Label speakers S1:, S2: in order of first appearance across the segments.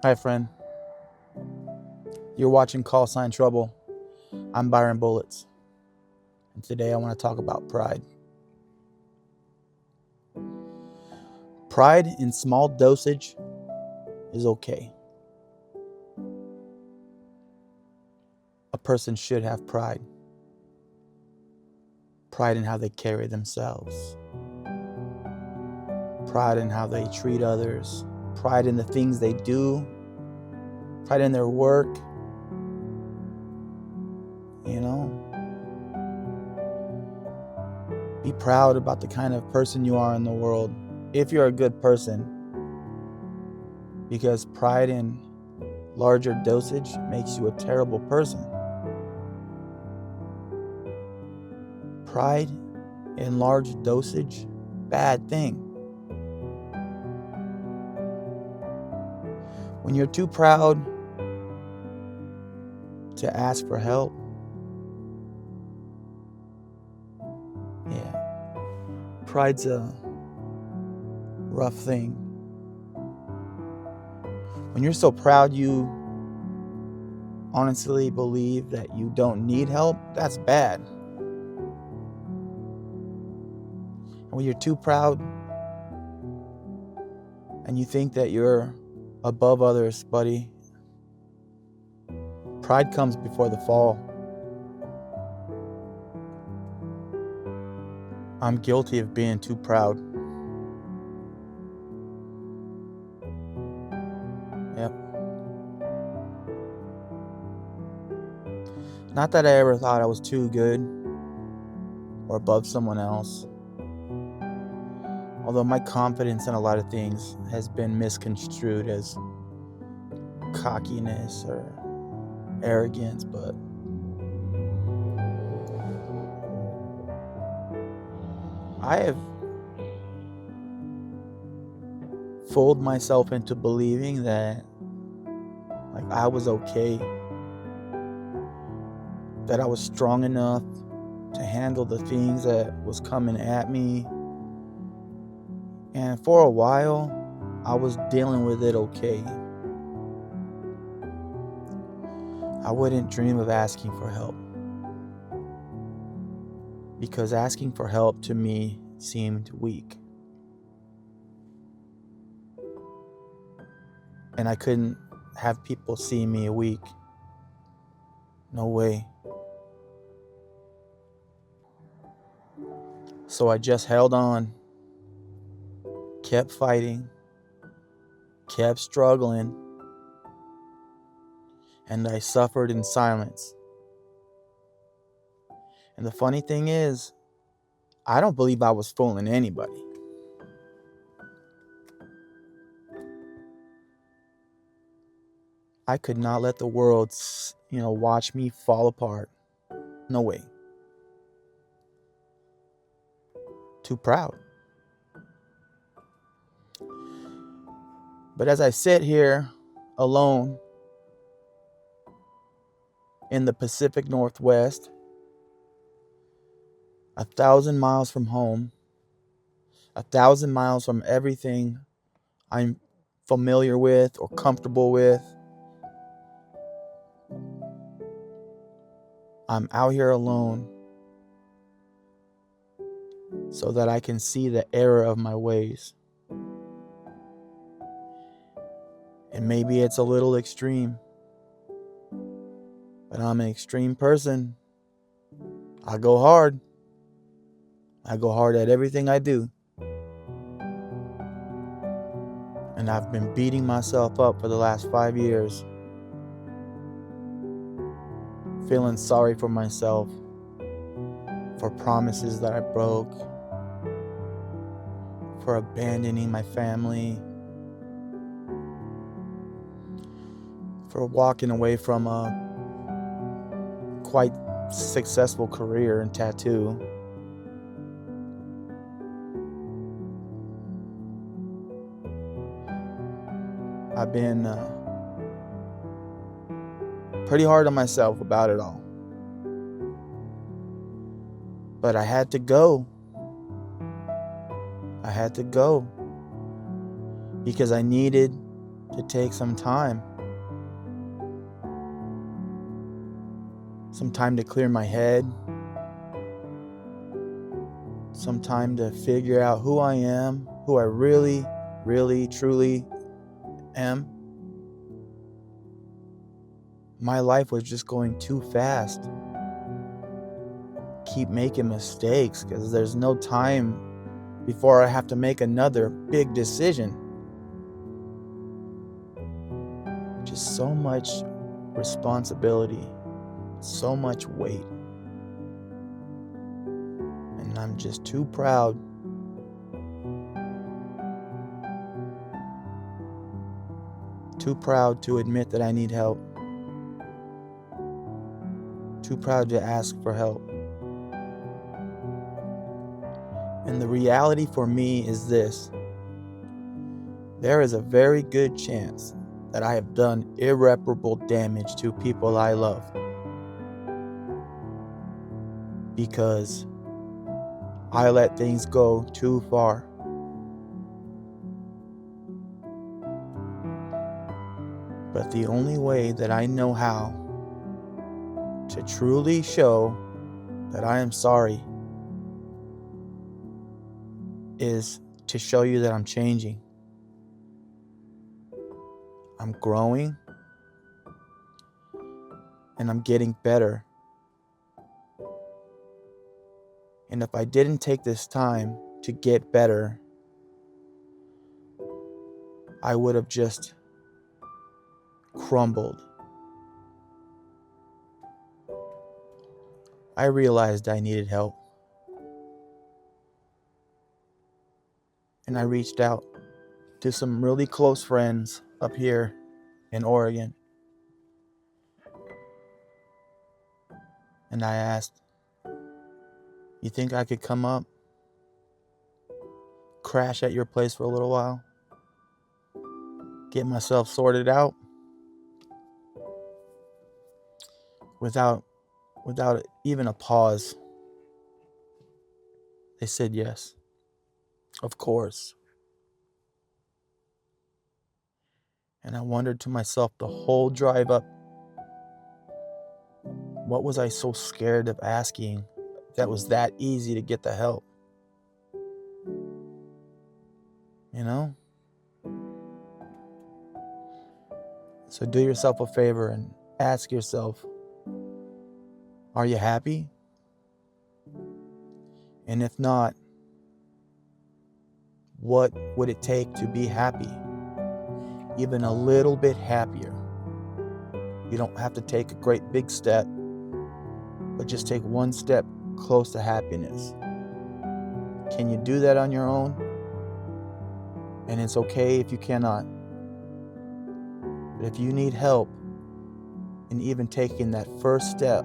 S1: Hi, friend. You're watching Call Sign Trouble. I'm Byron Bullets, and today I want to talk about pride. Pride in small dosage is okay. A person should have pride. Pride in how they carry themselves. Pride in how they treat others. Pride in the things they do. Pride in their work. Be proud about the kind of person you are in the world. If you're a good person, because pride in larger dosage makes you a terrible person. Pride in large dosage, bad thing. When you're too proud to ask for help, pride's a rough thing. When you're so proud you honestly believe that you don't need help, that's bad. And when you're too proud and you think that you're above others, buddy, pride comes before the fall. I'm guilty of being too proud. Yep. Not that I ever thought I was too good or above someone else. Although my confidence in a lot of things has been misconstrued as cockiness or arrogance, but I have fooled myself into believing that I was okay, that I was strong enough to handle the things that was coming at me. And for a while, I was dealing with it okay. I wouldn't dream of asking for help, because asking for help to me seemed weak. And I couldn't have people see me weak. No way. So I just held on, kept fighting, kept struggling, and I suffered in silence. And the funny thing is, I don't believe I was fooling anybody. I could not let the world, watch me fall apart. No way. Too proud. But as I sit here alone in the Pacific Northwest, 1,000 miles from home, 1,000 miles from everything I'm familiar with or comfortable with, I'm out here alone so that I can see the error of my ways. And maybe it's a little extreme, but I'm an extreme person. I go hard. I go hard at everything I do. And I've been beating myself up for the last 5 years, feeling sorry for myself, for promises that I broke, for abandoning my family, for walking away from a quite successful career in tattoo. I've been pretty hard on myself about it all. But I had to go. I had to go because I needed to take some time to clear my head, some time to figure out who I am, who I really, really, truly am. My life was just going too fast. Keep making mistakes because there's no time before I have to make another big decision. Just so much responsibility, so much weight. And I'm just too proud to admit that I need help. Too proud to ask for help. And the reality for me is this: there is a very good chance that I have done irreparable damage to people I love because I let things go too far. But the only way that I know how to truly show that I am sorry is to show you that I'm changing. I'm growing and I'm getting better. And if I didn't take this time to get better, I would have just crumbled. I realized I needed help. And I reached out to some really close friends up here in Oregon. And I asked, you think I could come up, crash at your place for a little while, get myself sorted out without even a pause? They said yes, of course. And I wondered to myself the whole drive up, what was I so scared of asking that was that easy to get the help? You know? So do yourself a favor and ask yourself, are you happy? And if not, what would it take to be happy? Even a little bit happier. You don't have to take a great big step, but just take one step close to happiness. Can you do that on your own? And it's okay if you cannot. But if you need help in even taking that first step,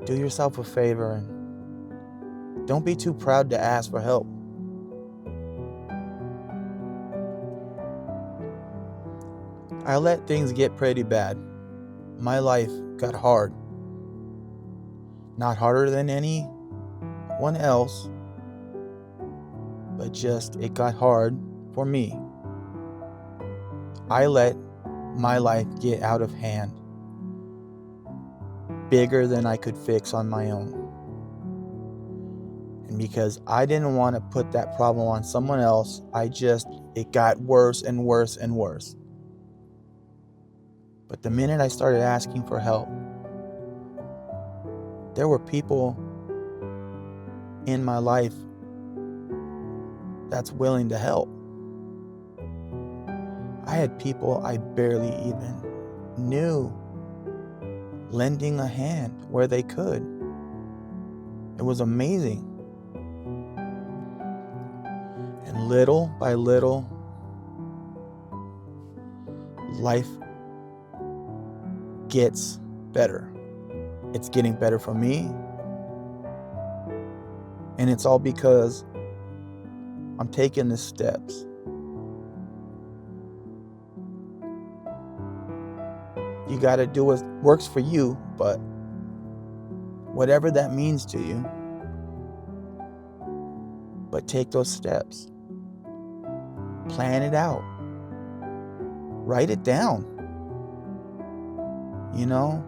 S1: do yourself a favor and don't be too proud to ask for help. I let things get pretty bad. My life got hard. Not harder than anyone else, but just it got hard for me. I let my life get out of hand, bigger than I could fix on my own. And because I didn't want to put that problem on someone else, it got worse and worse and worse. But the minute I started asking for help, there were people in my life that's willing to help. I had people I barely even knew lending a hand where they could. It was amazing. And little by little, life gets better. It's getting better for me. And it's all because I'm taking the steps. You got to do what works for you, but whatever that means to you, but take those steps. Plan it out. Write it down. You know,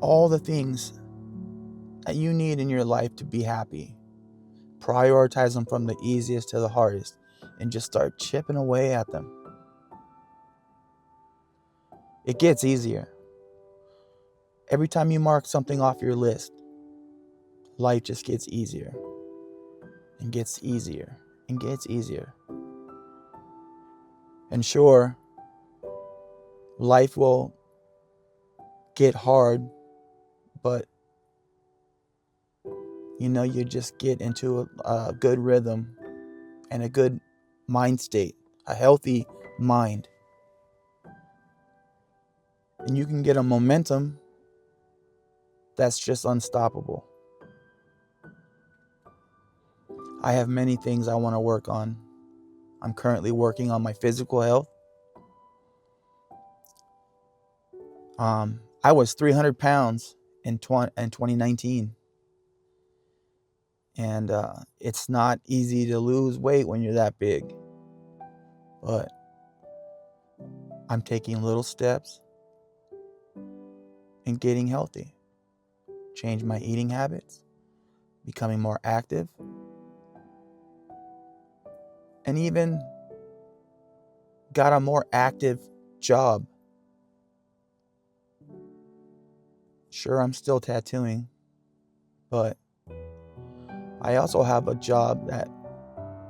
S1: all the things that you need in your life to be happy. Prioritize them from the easiest to the hardest and just start chipping away at them. It gets easier. Every time you mark something off your list, life just gets easier and gets easier and gets easier. And sure, life will get hard, but you just get into a good rhythm and a good mind state, a healthy mind. And you can get a momentum that's just unstoppable. I have many things I want to work on. I'm currently working on my physical health. I was 300 pounds in 2019. And it's not easy to lose weight when you're that big. But I'm taking little steps and getting healthy. Change my eating habits, becoming more active, and even got a more active job. Sure, I'm still tattooing, but I also have a job that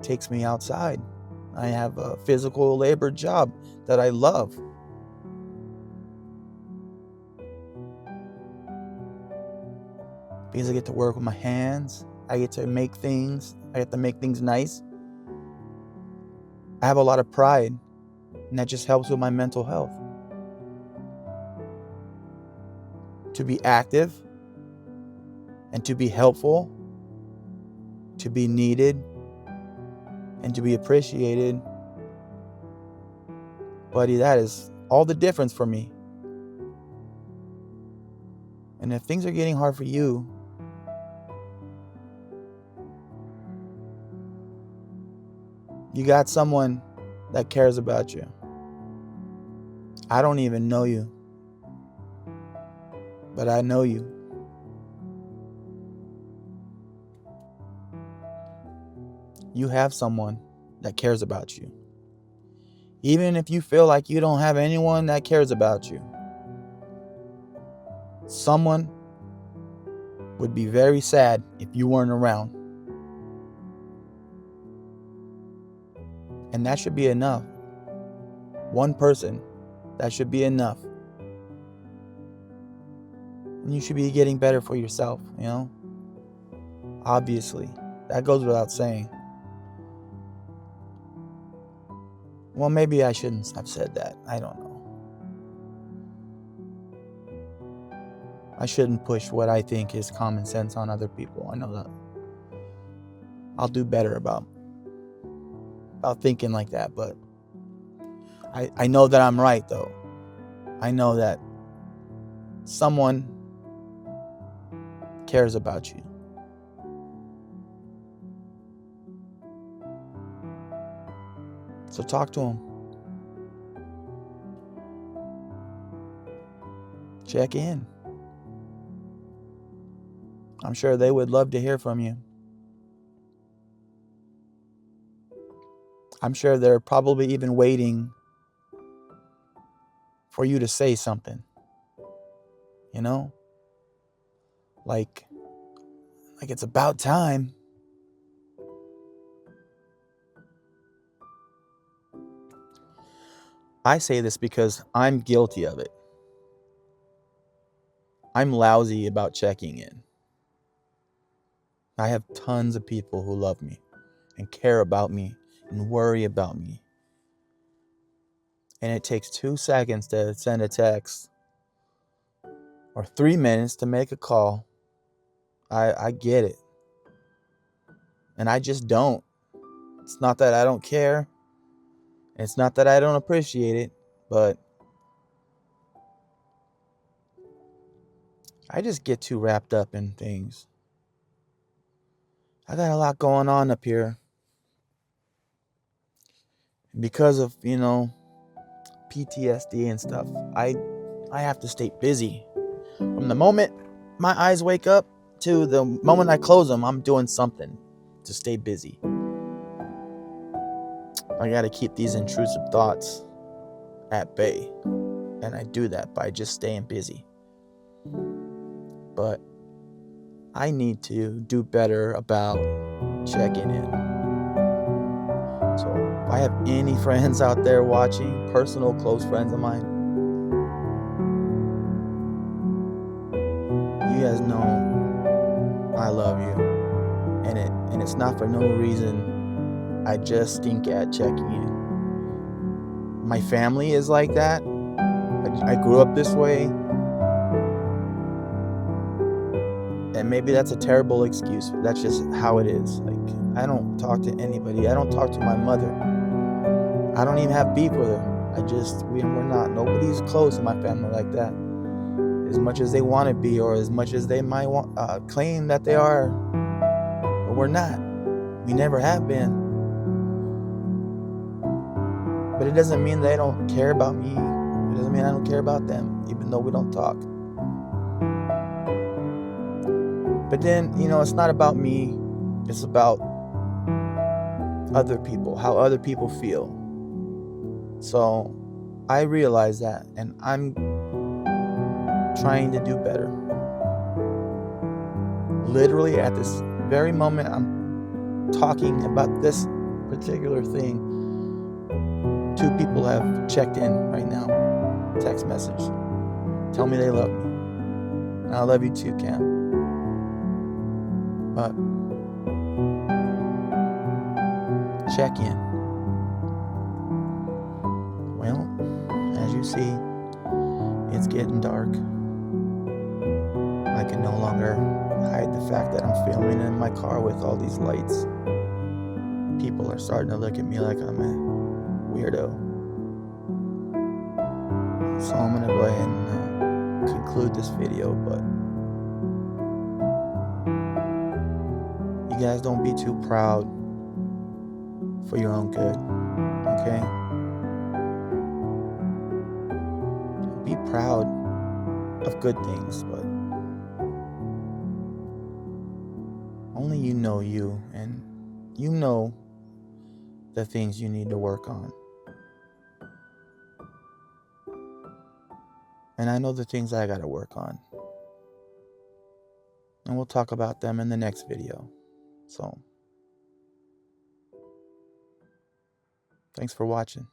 S1: takes me outside. I have a physical labor job that I love. Because I get to work with my hands, I get to make things nice. I have a lot of pride, and that just helps with my mental health. To be active and to be helpful, to be needed and to be appreciated, buddy, that is all the difference for me. And if things are getting hard for you, you got someone that cares about you. I don't even know you, but I know you. You have someone that cares about you. Even if you feel like you don't have anyone that cares about you, someone would be very sad if you weren't around. And that should be enough. One person, that should be enough. And you should be getting better for yourself, Obviously, that goes without saying. Well, maybe I shouldn't have said that. I don't know. I shouldn't push what I think is common sense on other people. I know that. I'll do better about thinking like that, but I know that I'm right, though. I know that someone cares about you. So talk to them. Check in. I'm sure they would love to hear from you. I'm sure they're probably even waiting for you to say something. Like it's about time. I say this because I'm guilty of it. I'm lousy about checking in. I have tons of people who love me and care about me and worry about me. And it takes 2 seconds to send a text or 3 minutes to make a call. I get it. And I just don't. It's not that I don't care. It's not that I don't appreciate it, but I just get too wrapped up in things. I got a lot going on up here. because of, PTSD and stuff, I have to stay busy. From the moment my eyes wake up to the moment I close them, I'm doing something to stay busy. I got to keep these intrusive thoughts at bay. And I do that by just staying busy. But I need to do better about checking in. So if I have any friends out there watching, personal, close friends of mine, you guys know I love you. And it's not for no reason. I just stink at checking in. My family is like that. I grew up this way. And maybe that's a terrible excuse. But that's just how it is. Like, I don't talk to anybody. I don't talk to my mother. I don't even have beef with her. We're not. Nobody's close in my family like that. As much as they want to be, or as much as they might claim that they are, but we're not. We never have been. But it doesn't mean they don't care about me. It doesn't mean I don't care about them, even though we don't talk. But then, it's not about me. It's about other people, how other people feel. So I realize that, and I'm trying to do better. Literally at this very moment I'm talking about this particular thing, 2 people have checked in right now. Text message. Tell me they love me. And I love you too, Cam. But check in. Well, as you see, it's getting dark. I can no longer hide the fact that I'm filming in my car with all these lights. People are starting to look at me like I'm a weirdo. So I'm going to go ahead and conclude this video, but you guys don't be too proud for your own good, okay? Be proud of good things, but only you know you, and you know the things you need to work on. And I know the things I gotta work on. And we'll talk about them in the next video. So, thanks for watching.